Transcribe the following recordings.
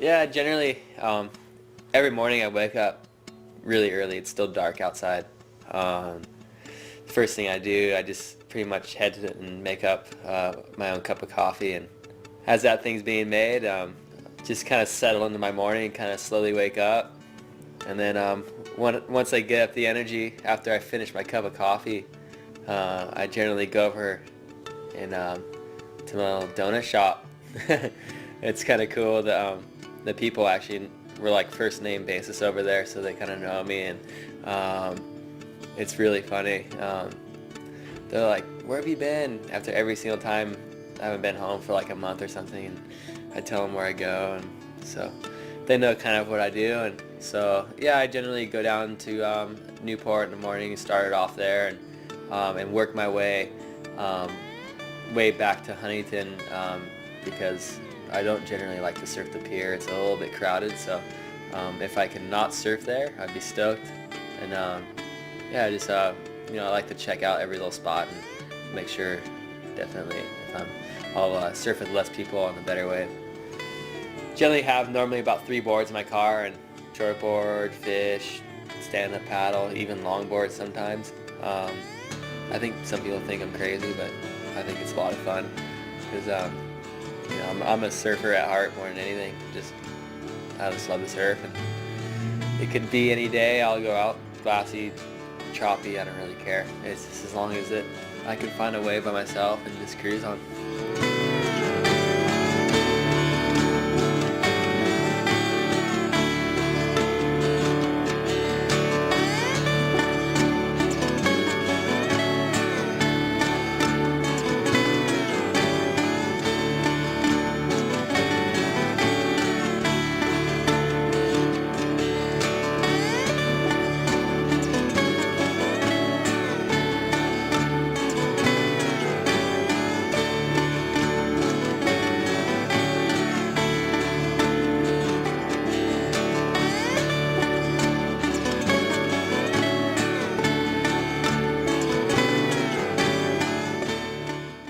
Yeah, generally, every morning I wake up really early. It's still dark outside. Um, First thing I do, I just pretty much head to and make up my own cup of coffee. And as that thing's being made, just kind of settle into my morning, kind of slowly wake up. And then once I get up the energy after I finish my cup of coffee, I generally go over and to my little donut shop. It's kind of cool that the people actually were like first name basis over there, so they kind of know me, and it's really funny. They're like, "Where have you been?" After every single time I haven't been home for like a month or something, and I tell them where I go, and so they know kind of what I do. And so yeah, I generally go down to Newport in the morning and start it off there, and work my way back to Huntington, because I don't generally like to surf the pier. It's a little bit crowded, so if I can not surf there, I'd be stoked. And yeah, just I like to check out every little spot and make sure, definitely, if I'll surf with less people on the better wave. Generally have normally about 3 boards in my car, and shortboard, fish, stand-up paddle, even longboard sometimes. I think some people think I'm crazy, but I think it's a lot of fun because I'm a surfer at heart more than anything. I just love to surf, and it could be any day. I'll go out, glassy, choppy, I don't really care. It's just as long as I can find a wave by myself and just cruise on.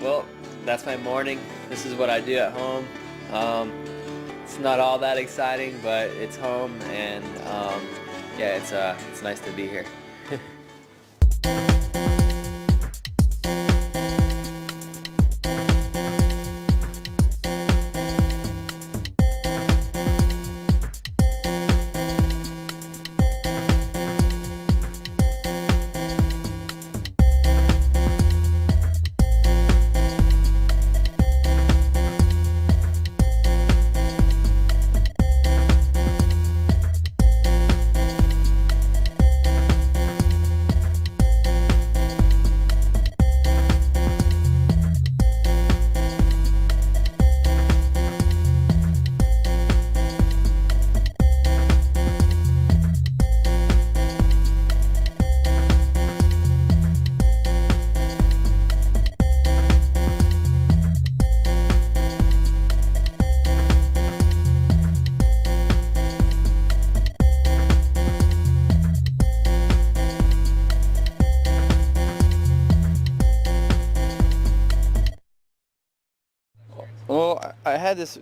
Well, that's my morning. This is what I do at home. It's not all that exciting, but it's home, and yeah, it's nice to be here. Well, I had this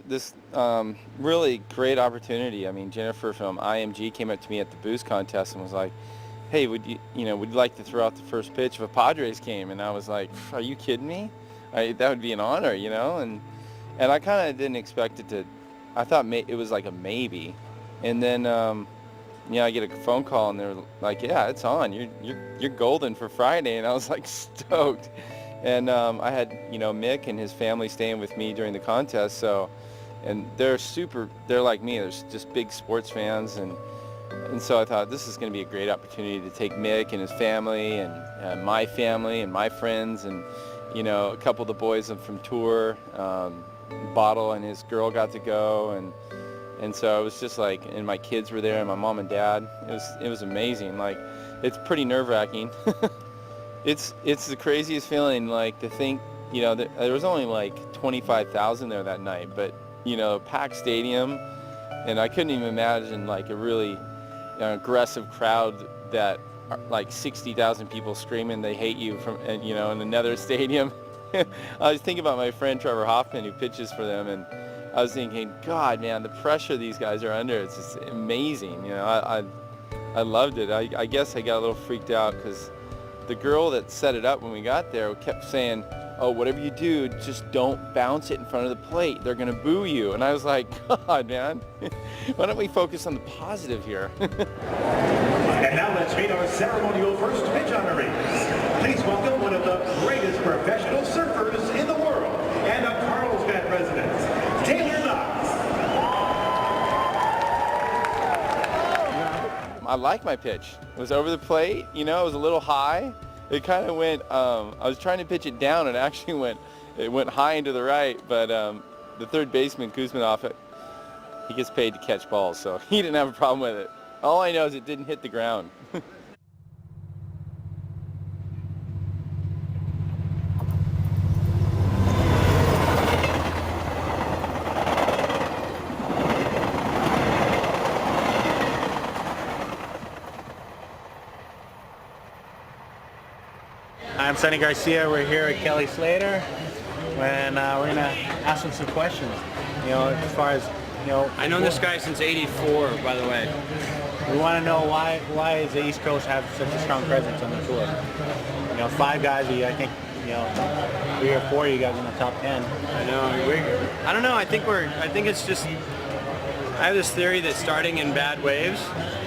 really great opportunity. I mean, Jennifer from IMG came up to me at the boost contest and was like, "Hey, would you like to throw out the first pitch if a Padres came?" And I was like, "Are you kidding me? That would be an honor, you know?" And I kind of didn't expect it to. I thought it was like a maybe, and then I get a phone call and they're like, "Yeah, it's on. You're golden for Friday," and I was like stoked. And I had, Mick and his family staying with me during the contest. And they're like me. They're just big sports fans. And so I thought this is going to be a great opportunity to take Mick and his family and my family and my friends and, a couple of the boys from tour. Bottle and his girl got to go. And so it was just like, and my kids were there and my mom and dad. It was amazing. Like, it's pretty nerve-wracking. It's the craziest feeling, like, to think, there was only like 25,000 there that night, but, packed stadium, and I couldn't even imagine like a really aggressive crowd that like 60,000 people screaming they hate you in another stadium. I was thinking about my friend Trevor Hoffman, who pitches for them, I was thinking, God, man, the pressure these guys are under, it's just amazing. You know, I loved it. I guess I got a little freaked out because the girl that set it up when we got there kept saying, oh, whatever you do, just don't bounce it in front of the plate. They're going to boo you. And I was like, God, man, why don't we focus on the positive here? And now let's meet our ceremonial first pitch honorees. Please welcome one of the greatest professional surfers in the world and a Carlsbad resident, Taylor Knox. I like my pitch. It was over the plate, you know, it was a little high. It kind of went, I was trying to pitch it down and actually went high and to the right, but the third baseman, Kuzminoff, he gets paid to catch balls, so he didn't have a problem with it. All I know is it didn't hit the ground. I'm Sonny Garcia. We're here with Kelly Slater, and we're gonna ask him some questions. You know, as far as I've known this guy since '84, by the way. we want to know why does the East Coast have such a strong presence on the tour? You know, 5 guys. I think 3 or 4 of you guys in the top 10. I know. I don't know. I think it's just. I have this theory that starting in bad waves,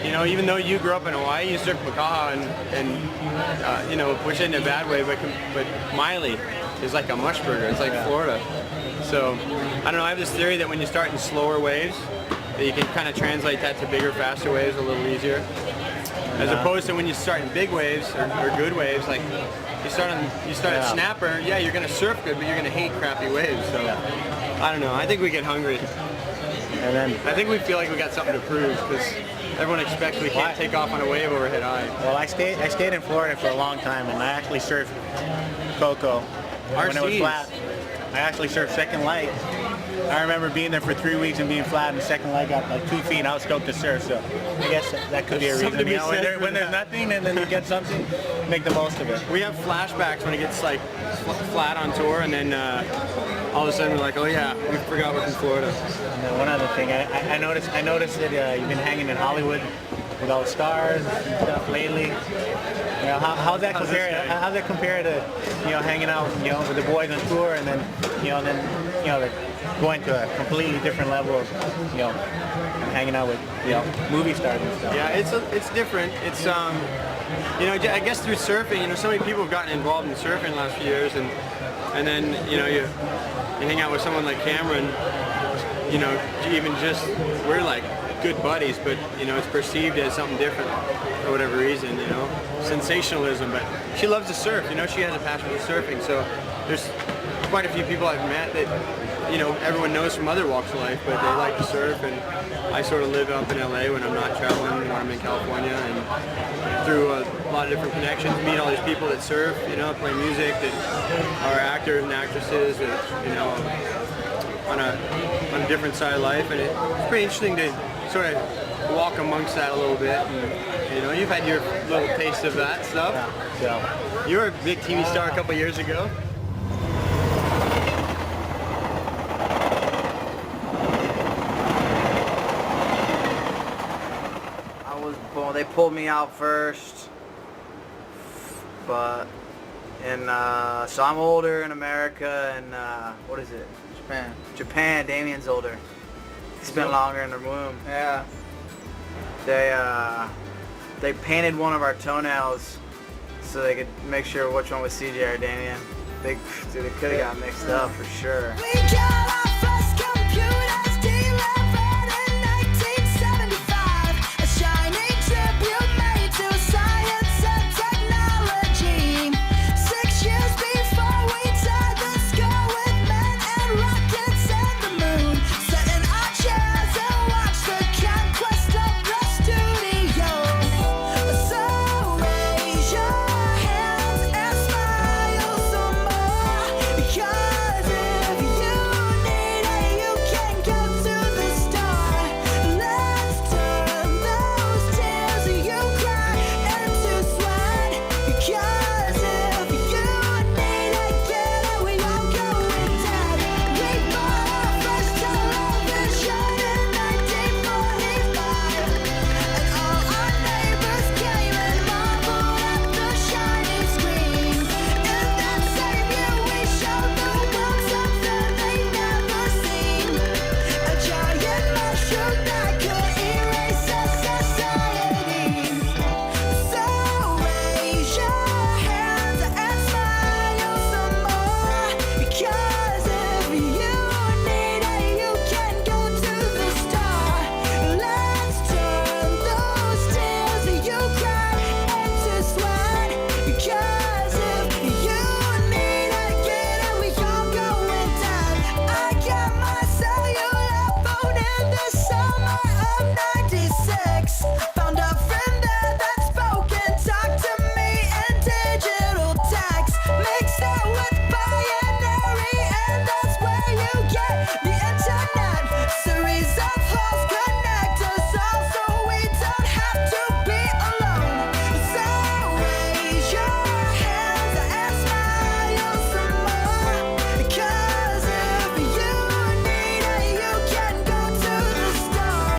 even though you grew up in Hawaii, you surfed Makaha and which isn't a bad wave, but Miley is like a mush burger. It's like Florida. So, I don't know. I have this theory that when you start in slower waves, that you can kind of translate that to bigger, faster waves a little easier. As opposed to when you start in big waves or good waves, like you start at snapper, you're gonna surf good, but you're gonna hate crappy waves. So, I don't know. I think we get hungry. And then I think we feel like we got something to prove because everyone expects we can't take off on a wave over head high. well, I stayed in Florida for a long time, and I actually surfed Coco when it was flat. I actually surfed second light. I remember being there for 3 weeks and being flat, and the second light got like 2 feet, and I was stoked to surf. So I guess that could be a reason. When there's nothing and then you get something, make the most of it. We have flashbacks when it gets like flat on tour, and then all of a sudden we're like, oh yeah, we forgot we're from Florida. And then one other thing, I noticed that you've been hanging in Hollywood with all the stars and stuff lately. How's that compare to hanging out with the boys on tour, and then like going to a completely different level of hanging out with movie stars and stuff. Yeah, it's different. It's I guess through surfing, so many people have gotten involved in surfing the last few years, and then you hang out with someone like Cameron. We're like good buddies, but it's perceived as something different for whatever reason, sensationalism. But she loves to surf, she has a passion for surfing. So there's quite a few people I've met that everyone knows from other walks of life, but they like to surf, and I sort of live up in LA when I'm not traveling, when I'm in California, and through a lot of different connections, meet all these people that surf, play music, that are actors and actresses, that, on a different side of life, and it's pretty interesting to sort of walk amongst that a little bit. And, you've had your little taste of that stuff. Yeah. You were a big TV star a couple years ago. They pulled me out first, but so I'm older in America, and what is it? Japan. Damien's older. He spent longer in the womb. Yeah. They painted one of our toenails so they could make sure which one was CJ or Damien. They could have got mixed up for sure.